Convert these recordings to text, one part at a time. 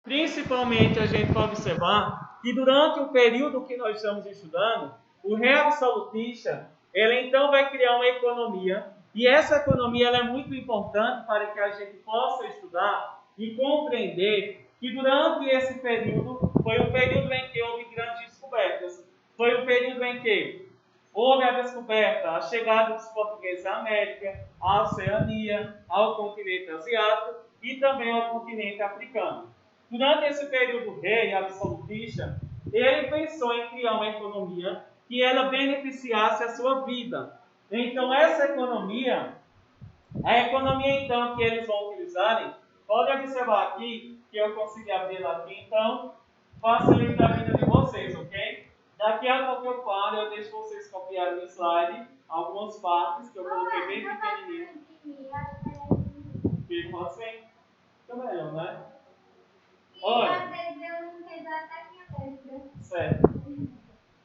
Principalmente a gente pode observar que durante o período que nós estamos estudando, o rei absolutista, ele então vai criar uma economia, e essa economia ela é muito importante para que a gente possa estudar e compreender que durante esse período, foi um período em que houve grandes descobertas, foi um período em que houve a descoberta, a chegada dos portugueses à América, à Oceania, ao continente asiático e também ao continente africano. Durante esse período o rei absolutista, ele pensou em criar uma economia que ela beneficiasse a sua vida. Então essa economia, a economia então que eles vão utilizarem, pode observar aqui, que eu consegui abrir aqui, então facilita a vida de vocês, ok? Daqui a pouco eu paro, eu deixo vocês copiarem no slide algumas partes que eu coloquei bem pequenininho. Ficam assim? Fica melhor, né? Olha. Certo.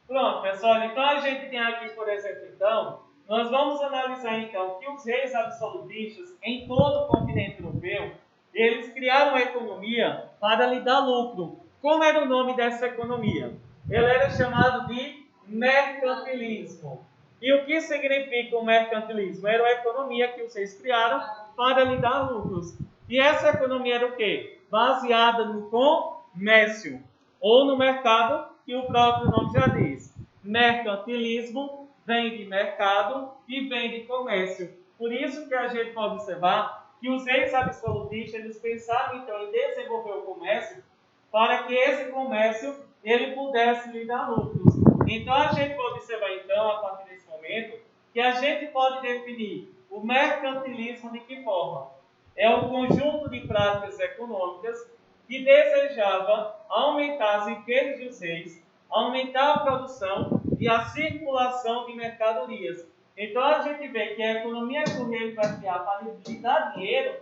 Pronto, pessoal. Então a gente tem aqui, por exemplo, então, nós vamos analisar então que os reis absolutistas em todo o continente europeu, eles criaram uma economia para lhe dar lucro. Como era o nome dessa economia? Ele era chamado de mercantilismo. E o que significa o mercantilismo? Era uma economia que os reis criaram para lhe dar lucros. E essa economia era o quê? Baseada no comércio, ou no mercado, que o próprio nome já diz. Mercantilismo vem de mercado e vem de comércio. Por isso que a gente pode observar que os reis absolutistas eles pensaram então em desenvolver o comércio para que esse comércio ele pudesse lhe dar lucros. Então a gente pode observar então, a partir desse momento, que a gente pode definir o mercantilismo de que forma? É um conjunto de práticas econômicas que desejava aumentar as riquezas dos reis, aumentar a produção e a circulação de mercadorias. Então a gente vê que a economia que o rei vai criar para lhe dar dinheiro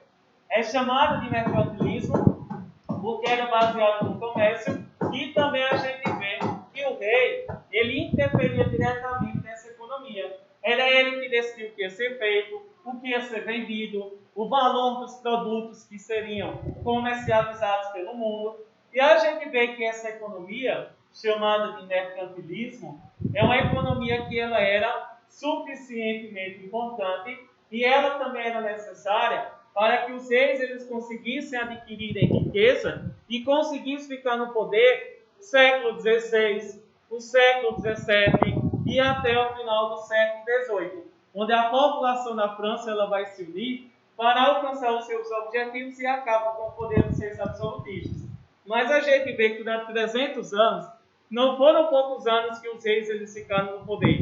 é chamada de mercantilismo, porque era baseado no comércio, e também a gente vê que o rei ele interferia diretamente nessa economia. Era ele que decidia o que ia ser feito, o que ia ser vendido, o valor dos produtos que seriam comercializados pelo mundo. E a gente vê que essa economia, chamada de mercantilismo, é uma economia que ela era suficientemente importante e ela também era necessária para que os reis eles conseguissem adquirir riqueza e conseguissem ficar no poder século XVI, o século XVII e até o final do século XVIII, onde a população da França ela vai se unir para alcançar os seus objetivos e acaba com o poder dos reis absolutistas. Mas a gente vê que durante 300 anos, não foram poucos anos que os reis eles ficaram no poder.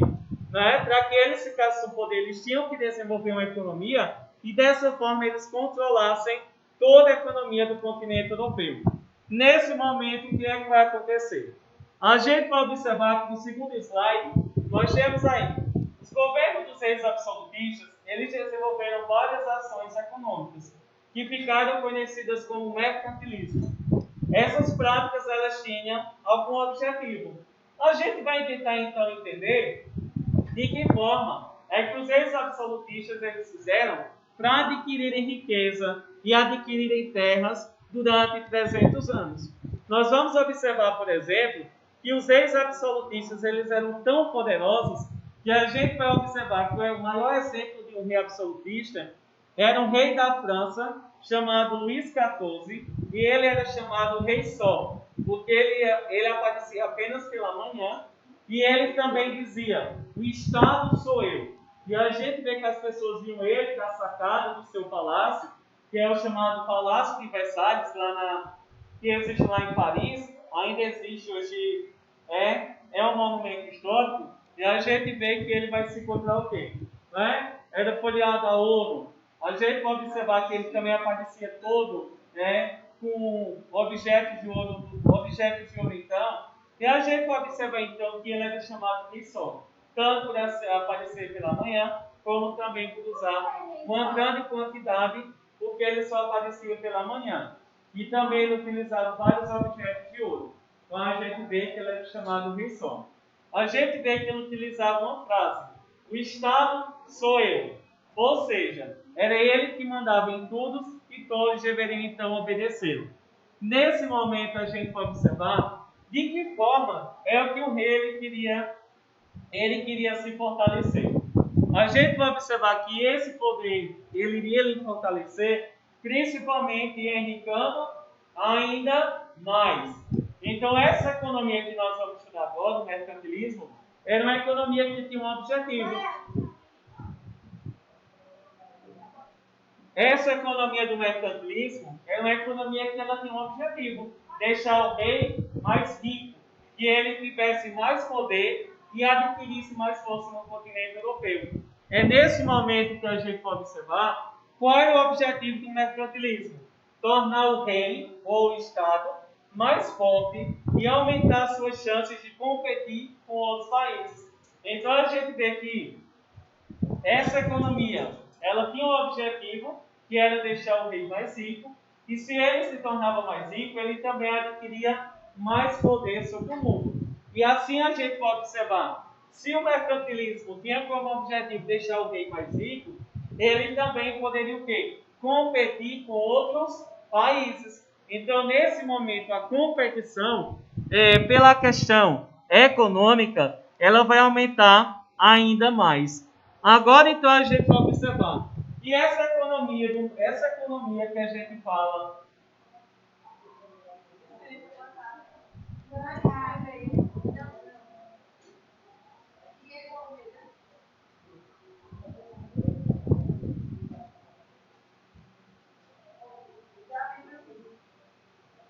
Né? Para que eles ficassem no poder, eles tinham que desenvolver uma economia e dessa forma eles controlassem toda a economia do continente europeu. Nesse momento, o que é que vai acontecer? A gente vai observar que no segundo slide, nós temos aí os governos dos reis absolutistas, eles desenvolveram várias ações econômicas que ficaram conhecidas como mercantilismo. Essas práticas elas tinham algum objetivo. A gente vai tentar então entender de que forma é que os reis absolutistas eles fizeram para adquirirem riqueza e adquirirem terras durante 300 anos. Nós vamos observar, por exemplo, que os reis absolutistas eles eram tão poderosos que a gente vai observar que o maior exemplo de um rei absolutista era um rei da França chamado Luís XIV e ele era chamado Rei Sol, porque ele aparecia apenas pela manhã e ele também dizia, o Estado sou eu. E a gente vê que as pessoas viam ele da sacada do seu palácio, que é o chamado Palácio de Versalhes, que existe lá em Paris, ainda existe hoje, é um monumento histórico, e a gente vê que ele vai se encontrar o quê? Né? Era folheado a ouro. A gente pode observar que ele também aparecia todo com objetos de ouro então, e a gente pode observar então que ele era chamado de sol, tanto por aparecer pela manhã, como também por usar uma grande quantidade, porque ele só aparecia pela manhã. E também ele utilizava vários objetos de ouro. Então a gente vê que ele era chamado de sol. A gente vê que ele utilizava uma frase: o Estado sou eu. Ou seja, era ele que mandava em tudo e todos deveriam então obedecê-lo. nesse momento a gente pode observar de que forma é o que o rei ele queria se fortalecer. A gente vai observar que esse poder ele iria lhe fortalecer, principalmente enricando ainda mais. Então, essa economia que nós vamos estudar agora, o mercantilismo, era uma economia que tinha um objetivo. Essa economia do mercantilismo é uma economia que ela tem um objetivo: deixar o rei mais rico, que ele tivesse mais poder e adquirisse mais força no continente europeu. É nesse momento que a gente pode observar qual é o objetivo do mercantilismo: tornar o rei ou o Estado mais forte e aumentar suas chances de competir com outros países. Então a gente vê que essa economia, ela tinha um objetivo, que era deixar o rei mais rico, e se ele se tornava mais rico, ele também adquiria mais poder sobre o mundo. E assim a gente pode observar, se o mercantilismo tinha como objetivo deixar o rei mais rico, ele também poderia o quê? Competir com outros países. Então, nesse momento, a competição, pela questão econômica, ela vai aumentar ainda mais. Agora, então, a gente vai observar. E essa economia que a gente fala.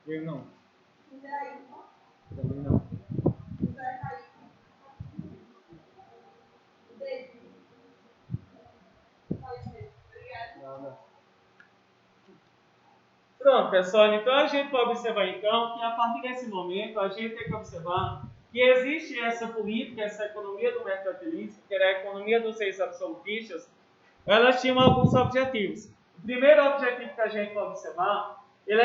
Eu não. Também não. Nada. Pronto, pessoal. Então a gente vai observar então que a partir desse momento a gente tem que observar que existe essa política, essa economia do mercantilismo, que era a economia dos reis absolutistas. Elas tinham alguns objetivos. O primeiro objetivo que a gente vai observar, ele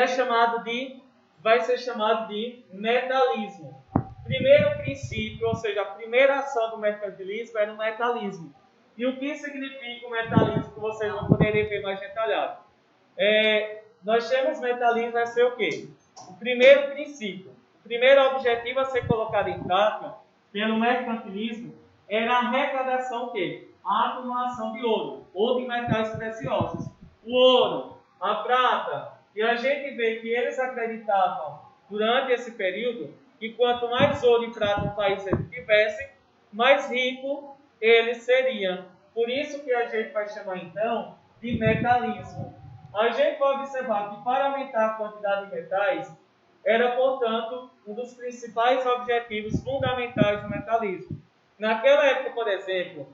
vai ser chamado de metalismo. Primeiro princípio, ou seja, a primeira ação do mercantilismo era o metalismo. E o que significa o metalismo, que vocês vão poder ver mais detalhado? Nós temos metalismo vai ser o quê? O primeiro princípio, o primeiro objetivo a ser colocado em prática pelo mercantilismo era a arrecadação o quê? A acumulação de ouro ou de metais preciosos. O ouro, a prata, e a gente vê que eles acreditavam durante esse período que quanto mais ouro e prata o país tivesse, mais rico eles seriam. Por isso que a gente vai chamar então de metalismo. A gente vai observar que para aumentar a quantidade de metais era, portanto, um dos principais objetivos fundamentais do metalismo. Naquela época, por exemplo,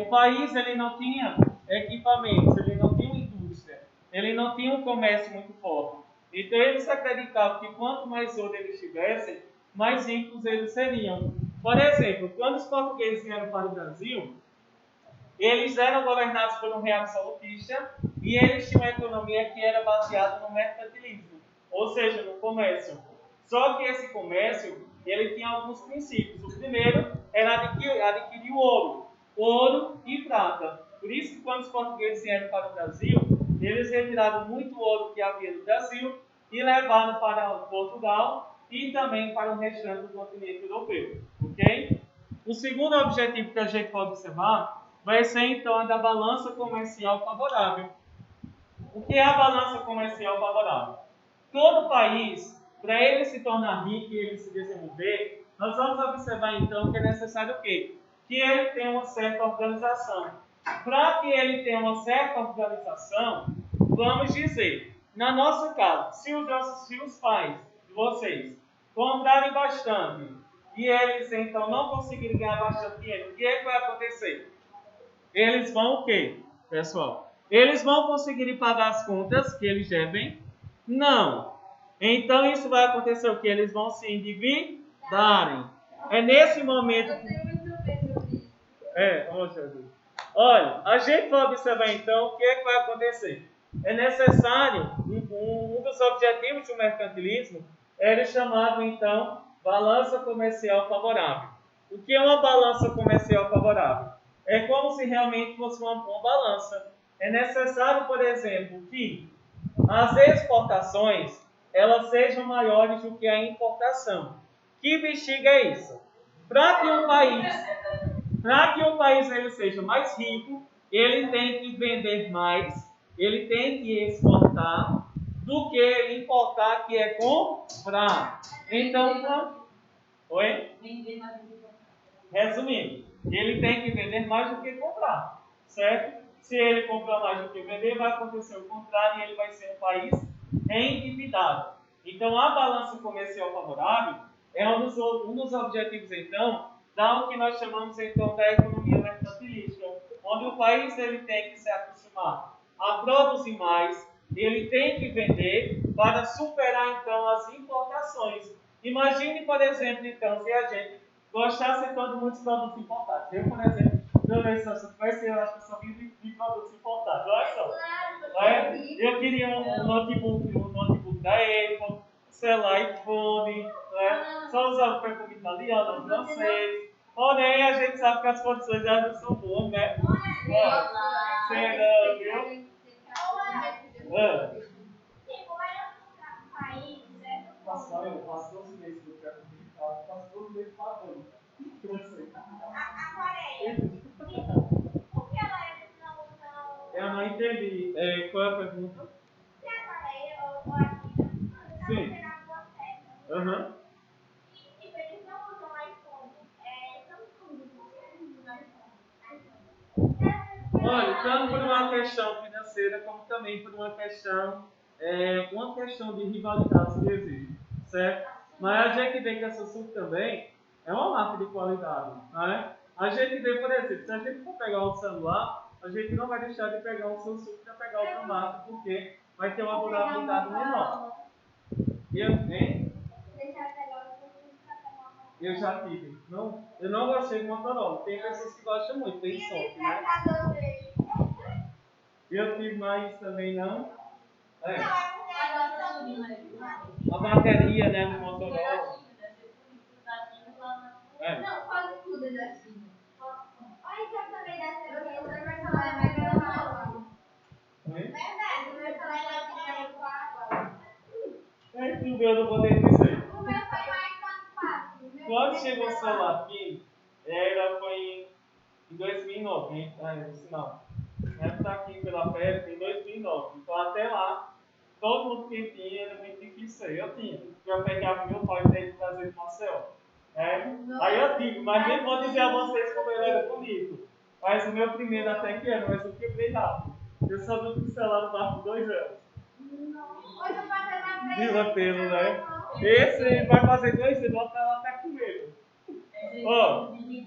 o país ele não tinha equipamentos, ele não tinha indústria, ele não tinha um comércio muito forte. Então eles acreditavam que quanto mais ouro eles tivessem, mais ricos eles seriam. Por exemplo, quando os portugueses vieram para o Brasil, eles eram governados por um rei absolutista e eles tinham uma economia que era baseada no mercantilismo, ou seja, no comércio. Só que esse comércio, ele tinha alguns princípios. O primeiro era adquirir ouro e prata. Por isso que quando os portugueses vieram para o Brasil, eles retiraram muito ouro que havia no Brasil e levaram para Portugal e também para o restante do continente europeu. Ok? O segundo objetivo que a gente pode observar vai ser então a da balança comercial favorável. O que é a balança comercial favorável? Todo país, para ele se tornar rico e ele se desenvolver, nós vamos observar então que é necessário o quê? Que ele tenha uma certa organização. Para que ele tenha uma certa organização, vamos dizer, na nossa casa, se os pais de vocês comprarem bastante e eles então não conseguirem ganhar bastante dinheiro, o que é que vai acontecer? Eles vão o quê, pessoal? Eles vão conseguir pagar as contas que eles devem? Não. Então isso vai acontecer o quê? Eles vão se endividarem. É nesse momento. Jesus. Olha, a gente vai observar então o que é que vai acontecer. É necessário, um dos objetivos do mercantilismo era chamado então balança comercial favorável. O que é uma balança comercial favorável? É como se realmente fosse uma balança. É necessário, por exemplo, que as exportações elas sejam maiores do que a importação. Que bexiga é isso? Para que um país ele seja mais rico, ele tem que vender mais, ele tem que exportar do que ele importar, que é comprar. Então, oi? Resumindo, ele tem que vender mais do que comprar, certo? Se ele comprar mais do que vender, vai acontecer o contrário e ele vai ser um país endividado. Então, a balança comercial favorável é um dos objetivos, então, o que nós chamamos, então, da economia mercantilística, onde o país ele tem que se acostumar a produzir mais, ele tem que vender para superar, então, as importações. Imagine, por exemplo, então, se a gente gostasse então de muitos produtos importados. Eu, por exemplo, meu licença vai ser, eu acho que eu só vivo de produtos importados. Olha só. Eu queria um notebook da Apple, celular iPhone, só usava perfume italiano, francês. Porém, a gente sabe que as condições já não são boas, né? Será, viu? Eu passo 12 meses no carro digital, passo 12 meses pagando. Eu não entendi. Qual é a pergunta? Sim. Aham. Olha, tanto por uma questão financeira, como também por uma questão de rivalidade que existe, certo? Mas a gente vê que a Samsung também é uma marca de qualidade, né? A gente vê, por exemplo, se a gente for pegar um celular, a gente não vai deixar de pegar um Samsung para pegar outra marca, porque vai ter uma durabilidade menor. Eu já tive. Não, eu não gostei de Motorola. Tem pessoas que gostam muito, tem sorte, né? Eu tive mais também não. A bateria, né, do Motorola. Não, quase tudo é da China. Olha, então também deve ser o meu celular é mais normal. Verdade, o meu celular é que o meu não vou nem dizer. O meu foi mais fácil. Quando chegou o celular aqui, foi em 2009, hein? Não. Está aqui pela perto em 2009. Então até lá, todo mundo que tinha era muito difícil. Eu tinha. Eu pegava meu pai e ele trazer de Maceió. Aí eu tive, mas nem vou dizer a vocês como ele era bonito. Mas o meu primeiro até que era, mas eu quebrei rápido. Eu só não tive celular no barco 2 anos. Viva pelo, né? Esse vai fazer 2 anos, ela tá com medo.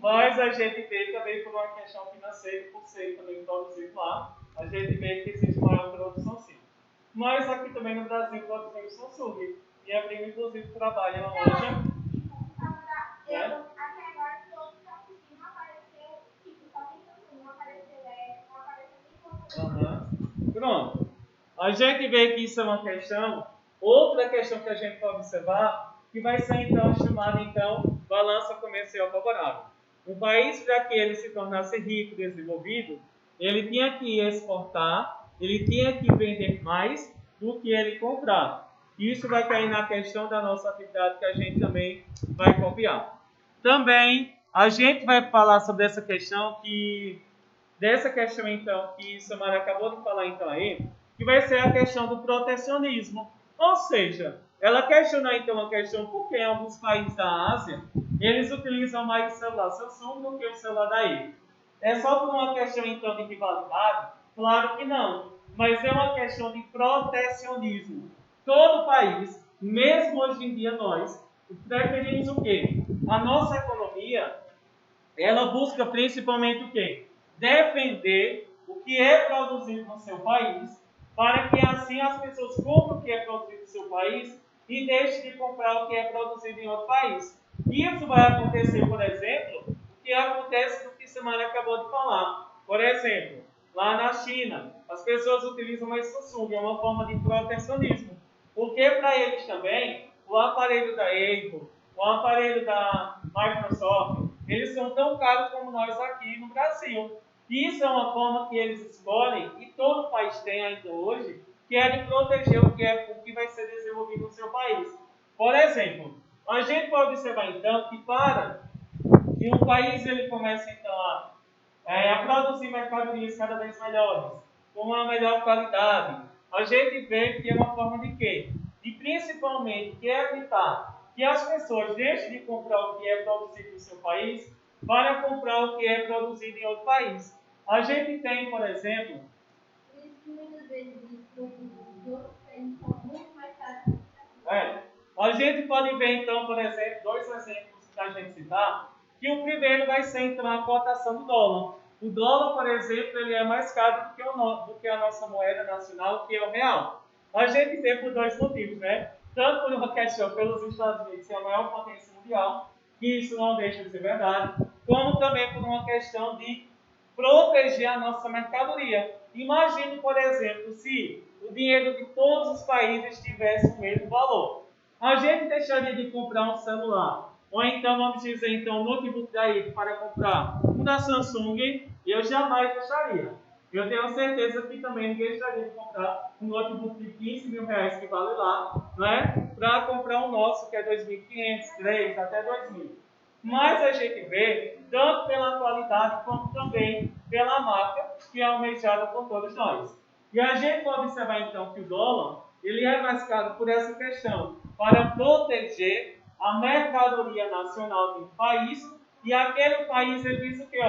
Mas a gente vê também por uma questão financeira, por ser também produzido lá, a gente vê que existe maior produção sim. Mas aqui também no Brasil produzimos Samsung. E a prima inclusive trabalha na loja. Até agora todos estão conseguindo aparecer, só tem Samsung, não apareceu não apareceu. Pronto. A gente vê que isso é uma questão. Outra questão que a gente pode observar, que vai ser então chamada balança comercial favorável. Um país, para que ele se tornasse rico, desenvolvido, ele tinha que exportar, ele tinha que vender mais do que ele comprar. Isso vai cair na questão da nossa atividade que a gente também vai copiar. Também a gente vai falar sobre essa questão que Samara acabou de falar então aí, que vai ser a questão do protecionismo. Ou seja, ela questionou então a questão por que em alguns países da Ásia eles utilizam mais o celular Samsung do que o celular da Apple. É só por uma questão então de rivalidade? Claro que não, mas é uma questão de protecionismo. Todo país, mesmo hoje em dia nós, preferimos o quê? A nossa economia, ela busca principalmente o quê? Defender o que é produzido no seu país, para que assim as pessoas comprem o que é produzido no seu país e deixem de comprar o que é produzido em outro país. Isso vai acontecer, por exemplo, o que acontece no que Samara acabou de falar. Por exemplo, lá na China, as pessoas utilizam mais Samsung, é uma forma de protecionismo. Porque para eles também, o aparelho da Apple, o aparelho da Microsoft, eles são tão caros como nós aqui no Brasil. Isso é uma forma que eles escolhem, e todo país tem ainda hoje, que é de proteger o que vai ser desenvolvido no seu país. Por exemplo, a gente pode observar então que para que um país ele comece então a produzir mercadorias cada vez melhores, com uma melhor qualidade, a gente vê que é uma forma de quê? De principalmente que evitar que as pessoas deixem de comprar o que é produzido no seu país para comprar o que é produzido em outro país. A gente tem, por exemplo, a gente pode ver então, por exemplo, dois exemplos que a gente citar, que o primeiro vai ser então a cotação do dólar. O dólar, por exemplo, ele é mais caro do que a nossa moeda nacional, que é o real. A gente vê por dois motivos, né? Tanto por uma questão pelos Estados Unidos ser a maior potência mundial, que isso não deixa de ser verdade, como também por uma questão de proteger a nossa mercadoria. Imagine, por exemplo, se o dinheiro de todos os países tivesse o mesmo valor. A gente deixaria de comprar um celular, ou então, vamos dizer, então, um notebook daí para comprar um da Samsung, eu jamais deixaria. Eu tenho certeza que também ninguém deixaria de comprar um notebook de 15 mil reais que vale lá, né? Para comprar o nosso, que é 2.500, 3, até 2.000. Mas a gente vê, tanto pela qualidade, como também pela marca, que é almejada por todos nós. E a gente pode observar, então, que o dólar, ele é mais caro por essa questão, para proteger a mercadoria nacional de um país, e aquele país, ele diz o quê?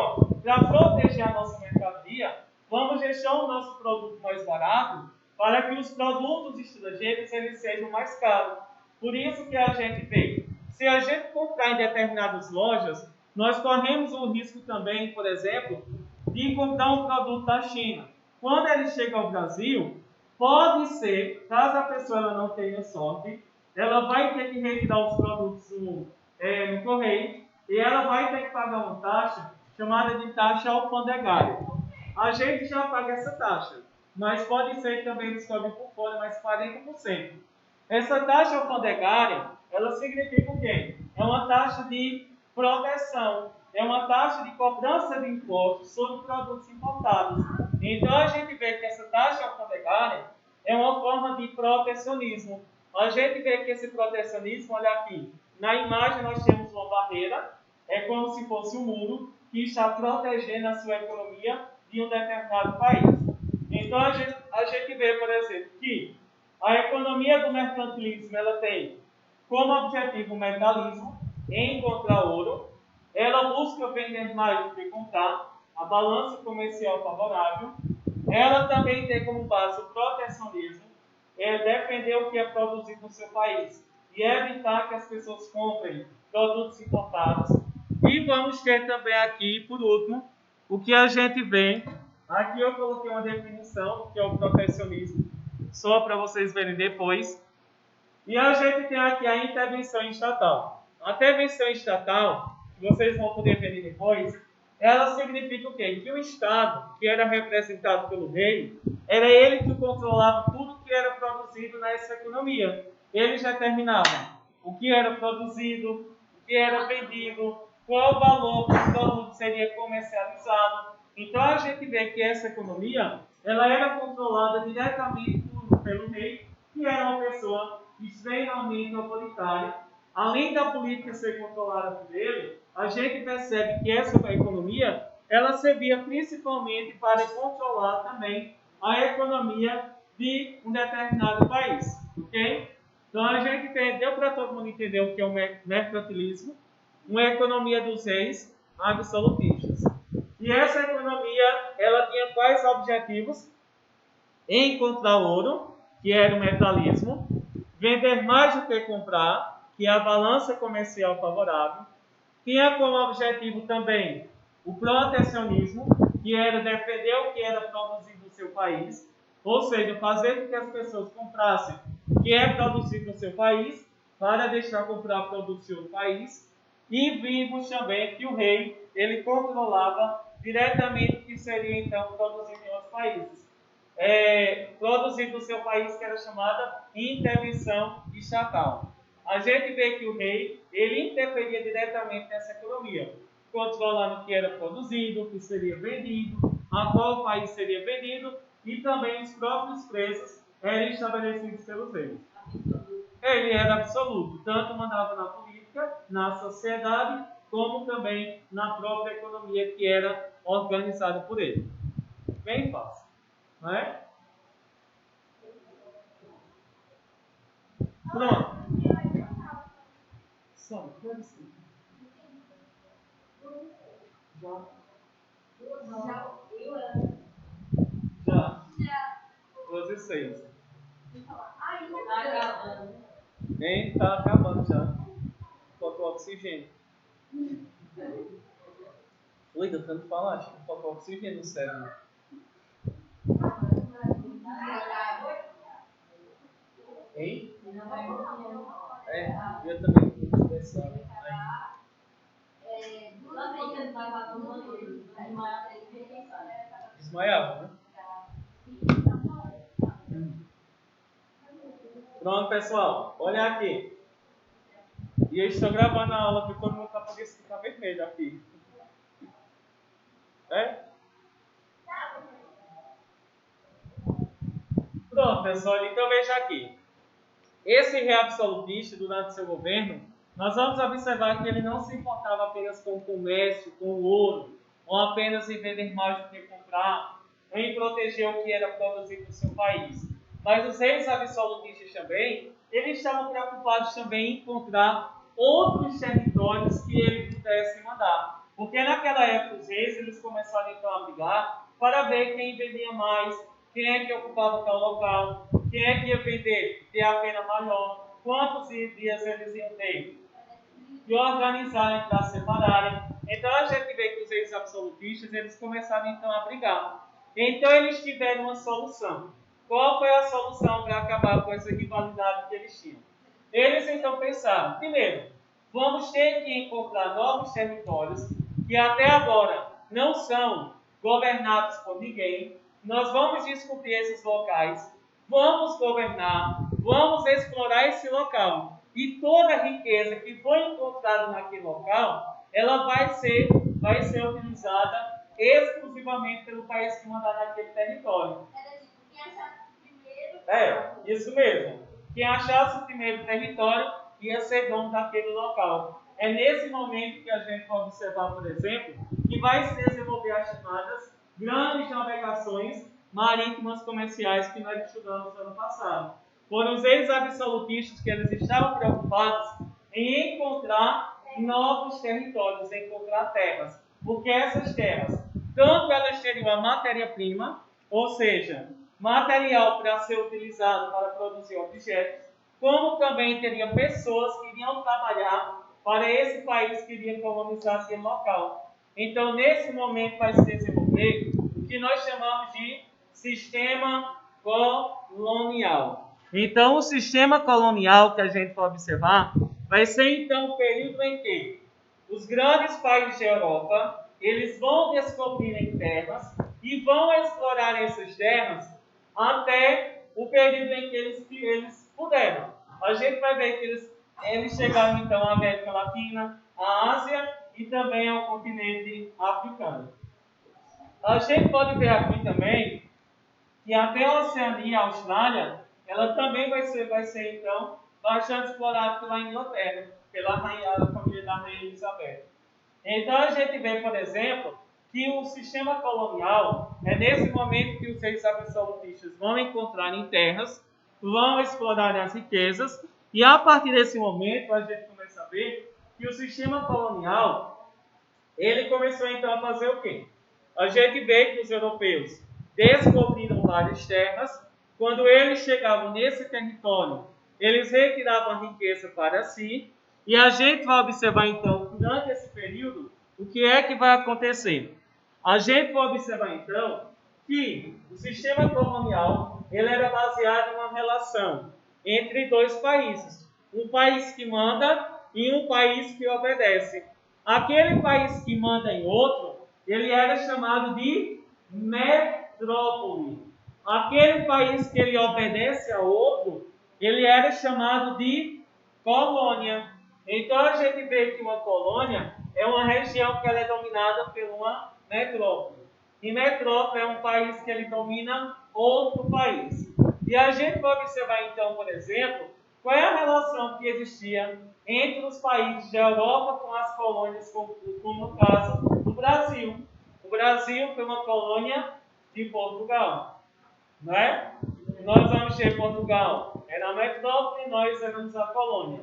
Para proteger a nossa mercadoria, vamos deixar o nosso produto mais barato, para que os produtos estrangeiros, eles sejam mais caros. Por isso que a gente vê, se a gente comprar em determinadas lojas, nós corremos o risco também, por exemplo, de comprar um produto da China. Quando ele chega ao Brasil, pode ser, caso a pessoa ela não tenha sorte, ela vai ter que retirar os produtos no correio e ela vai ter que pagar uma taxa chamada de taxa alfandegária. A gente já paga essa taxa, mas pode ser que também descobre por fora mais 40%. Essa taxa alfandegária, ela significa o quê? É uma taxa de proteção, é uma taxa de cobrança de impostos sobre produtos importados. Então a gente vê que essa taxa alfandegária é uma forma de protecionismo. A gente vê que esse protecionismo, olha aqui, na imagem nós temos uma barreira, é como se fosse um muro que está protegendo a sua economia de um determinado país. Então a gente vê, por exemplo, que a economia do mercantilismo ela tem como objetivo o mecanismo em encontrar ouro, ela busca vender mais do que comprar, a balança comercial favorável, ela também tem como base o protecionismo, é defender o que é produzido no seu país e evitar que as pessoas comprem produtos importados. E vamos ter também aqui, por último, o que a gente vê. Aqui eu coloquei uma definição do que é o protecionismo, só para vocês verem depois. E a gente tem aqui a intervenção estatal. A intervenção estatal, que vocês vão poder ver depois, ela significa o quê? Que o Estado, que era representado pelo rei, era ele que controlava tudo que era produzido nessa economia. Ele já determinava o que era produzido, o que era vendido, qual o valor que o produto seria comercializado. Então a gente vê que essa economia, ela era controlada diretamente pelo rei, que era uma pessoa extremamente autoritária. Além da política ser controlada por ele, a gente percebe que essa economia, ela servia principalmente para controlar também a economia de um determinado país, ok? Então a gente deu para todo mundo entender o que é o mercantilismo, uma economia dos reis absolutistas. E essa economia, ela tinha quais objetivos? Encontrar ouro, que era o metalismo, vender mais do que comprar, que é a balança comercial favorável, tinha como objetivo também o protecionismo, que era defender o que era produzido no seu país, ou seja, fazer com que as pessoas comprassem o que é produzido no seu país, para deixar comprar produtos em outro país, e vimos também que o rei, ele controlava diretamente o que seria então produzido em outros países. Produzido no seu país, que era chamada intervenção estatal. A gente vê que o rei, ele interferia diretamente nessa economia, controlando o que era produzido, o que seria vendido, a qual país seria vendido, e também os próprios preços eram estabelecidos pelos reis. Ele era absoluto, tanto mandava na política, na sociedade, como também na própria economia que era organizada por ele. Bem fácil, não é? Pronto. Só, deve ser. Já. 12:06. Nem tá acabando já. Faltou oxigênio. Oi, tô tentando falar, acho que faltou oxigênio no cérebro. Hein? Eu também fui pensando. Desmaiava, né? Pronto, pessoal. Olha aqui. E eu estou gravando a aula porque todo mundo está com esse ficar vermelho aqui. Pronto, pessoal. Então veja aqui. Esse rei absolutista, durante seu governo, nós vamos observar que ele não se importava apenas com o comércio, com o ouro, ou apenas em vender mais do que comprar, ou em proteger o que era produzido no seu país. Mas os reis absolutistas também, eles estavam preocupados também em encontrar outros territórios que ele pudesse mandar. Porque naquela época os reis, eles começaram então a brigar para ver quem vendia mais, quem é que ocupava tal local, quem é que ia vender ter a pena maior, quantos dias eles iam ter e organizarem para separarem. Então a gente vê que os reis absolutistas, eles começaram então a brigar. Então eles tiveram uma solução. Qual foi a solução para acabar com essa rivalidade que eles tinham? Eles então pensaram, primeiro, vamos ter que encontrar novos territórios que até agora não são governados por ninguém. Nós vamos descobrir esses locais, vamos governar, vamos explorar esse local. E toda a riqueza que foi encontrada naquele local, ela vai ser utilizada exclusivamente pelo país que mandar naquele território. Isso mesmo. Quem achasse o primeiro território ia ser dono daquele local. É nesse momento que a gente vai observar, por exemplo, que vai se desenvolver as chamadas grandes navegações marítimas comerciais que nós estudamos no ano passado. Foram os reis absolutistas que eles estavam preocupados em encontrar novos territórios, em encontrar terras. Porque essas terras, tanto elas teriam a matéria-prima, ou seja, material para ser utilizado para produzir objetos, como também teria pessoas que iriam trabalhar para esse país que iria colonizar aquele local. Então, nesse momento vai se desenvolver o que nós chamamos de sistema colonial. Então, o sistema colonial que a gente vai observar vai ser então o período em que os grandes países da Europa, eles vão descobrirem terras e vão explorar essas terras até o período em que eles puderam. A gente vai ver que eles chegaram então à América Latina, à Ásia e também ao continente africano. A gente pode ver aqui também que até a Oceania e a Austrália, ela também vai ser então bastante explorada pela Inglaterra, pela família da Rainha Elizabeth. Então a gente vê, por exemplo, que o sistema colonial é nesse momento que os reis absolutistas vão encontrar em terras, vão explorar as riquezas, e a partir desse momento a gente começa a ver que o sistema colonial, ele começou então a fazer o quê? A gente vê que os europeus descobriram várias terras. Quando eles chegavam nesse território, eles retiravam a riqueza para si, e a gente vai observar então, durante esse período, o que é que vai acontecer. A gente vai observar então que o sistema colonial ele era baseado em uma relação entre dois países. Um país que manda e um país que obedece. Aquele país que manda em outro, ele era chamado de metrópole. Aquele país que ele obedece a outro, ele era chamado de colônia. Então a gente vê que uma colônia é uma região que ela é dominada por uma metrópole. E metrópole é um país que ele domina outro país. E a gente vai observar então, por exemplo, qual é a relação que existia entre os países da Europa com as colônias, como no caso do Brasil. O Brasil foi uma colônia de Portugal, não é? Nós vamos ter Portugal, era a metrópole e nós éramos a colônia.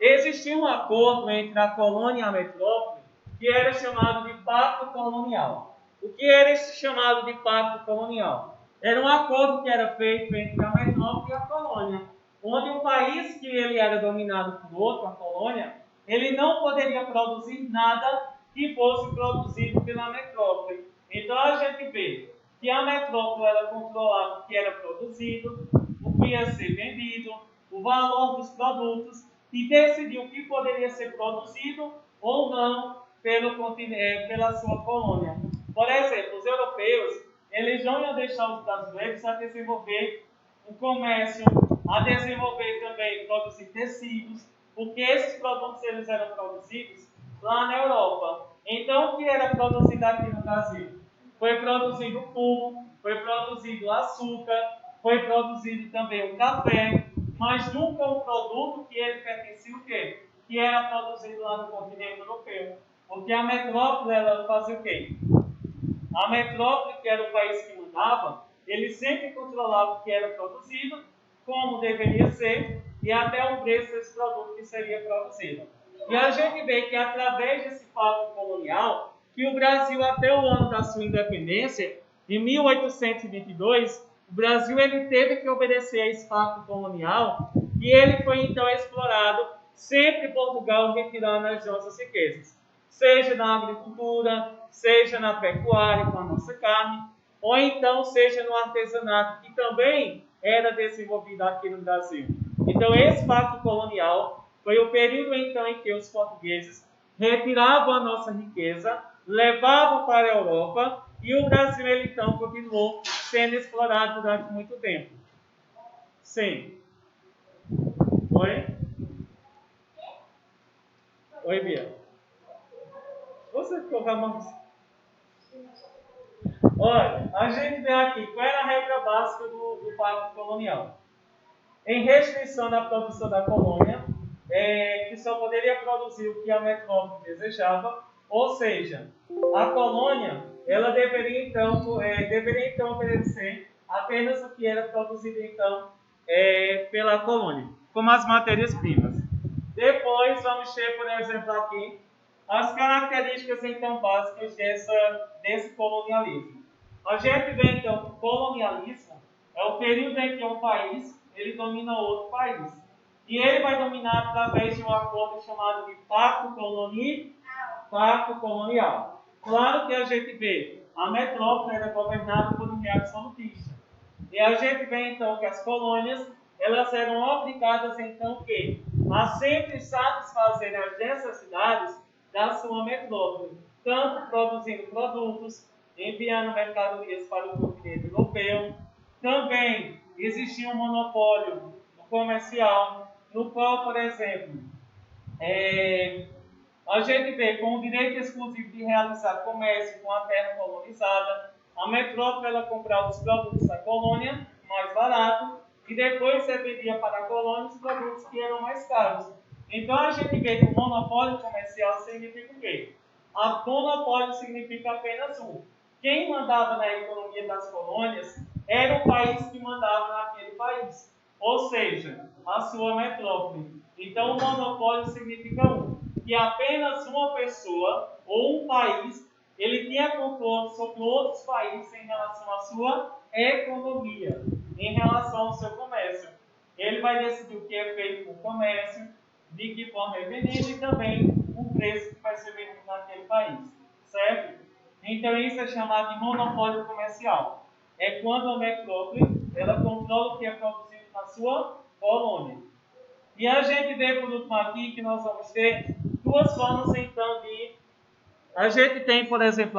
Existia um acordo entre a colônia e a metrópole que era chamado de Pacto Colonial. O que era esse chamado de Pacto Colonial? Era um acordo que era feito entre a metrópole e a colônia, onde um país que ele era dominado por outro, a colônia, ele não poderia produzir nada que fosse produzido pela metrópole. Então a gente vê que a metrópole ela controlava o que era produzido, o que ia ser vendido, o valor dos produtos e decidiu o que poderia ser produzido ou não pela sua colônia. Por exemplo, os europeus eles não iam deixar os Estados Unidos a desenvolver o comércio, a desenvolver também, produzir tecidos, porque esses produtos eles eram produzidos lá na Europa. Então, o que era produzido aqui no Brasil? Foi produzido fumo, foi produzido açúcar, foi produzido também o café, mas nunca um produto que ele pertencia o quê? Que era produzido lá no continente europeu. Porque a metrópole, ela fazia o quê? A metrópole, que era o país que mandava, ele sempre controlava o que era produzido, como deveria ser, e até o preço desse produto que seria produzido. E a gente vê que através desse pacto colonial, que o Brasil até o ano da sua independência, em 1822, o Brasil ele teve que obedecer a esse pacto colonial, e ele foi então explorado, sempre Portugal retirando as nossas riquezas. Seja na agricultura, seja na pecuária com a nossa carne, ou então seja no artesanato, que também era desenvolvido aqui no Brasil. Então esse pacto colonial foi o período então em que os portugueses retiravam a nossa riqueza, levavam para a Europa e o Brasil ele, então continuou sendo explorado durante muito tempo. Sim. Oi? Oi, Bia. Você ficou com a mão? Olha, a gente vê aqui qual era a regra básica do pacto colonial. Em restrição da produção da colônia, que só poderia produzir o que a metrópole desejava, ou seja, a colônia ela deveria então oferecer apenas o que era produzido então pela colônia, como as matérias-primas. Depois vamos ter, por exemplo, aqui as características então básicas desse colonialismo. A gente vê então que o colonialismo é o período em que um país ele domina outro país. E ele vai dominar através de um acordo chamado de Pacto Colonial. Claro que a gente vê, a metrópole era governada por um rei absolutista. E a gente vê então que as colônias, elas eram obrigadas então a sempre satisfazer as necessidades da sua metrópole, tanto produzindo produtos, enviando mercadorias para o continente europeu. Também existia um monopólio comercial, no qual, por exemplo, a gente vê com o direito exclusivo de realizar comércio com a terra colonizada, a metrópole ela comprava os produtos da colônia mais barato e depois você vendia para a colônia os produtos que eram mais caros. Então a gente vê que o monopólio comercial significa o quê? A monopólio significa apenas um. Quem mandava na economia das colônias era o país que mandava naquele país, ou seja, a sua metrópole. Então o monopólio significa um, que apenas uma pessoa ou um país ele tinha controle sobre outros países em relação à sua economia, em relação ao seu comércio. Ele vai decidir o que é feito com o comércio, de que forma é vendido e também o preço que vai ser vendido naquele país, certo? Então isso é chamado de monopólio comercial. É quando a metrópole ela controla o que é produzido na sua colônia. E a gente vê por último aqui que nós vamos ter duas formas então de... A gente tem, por exemplo,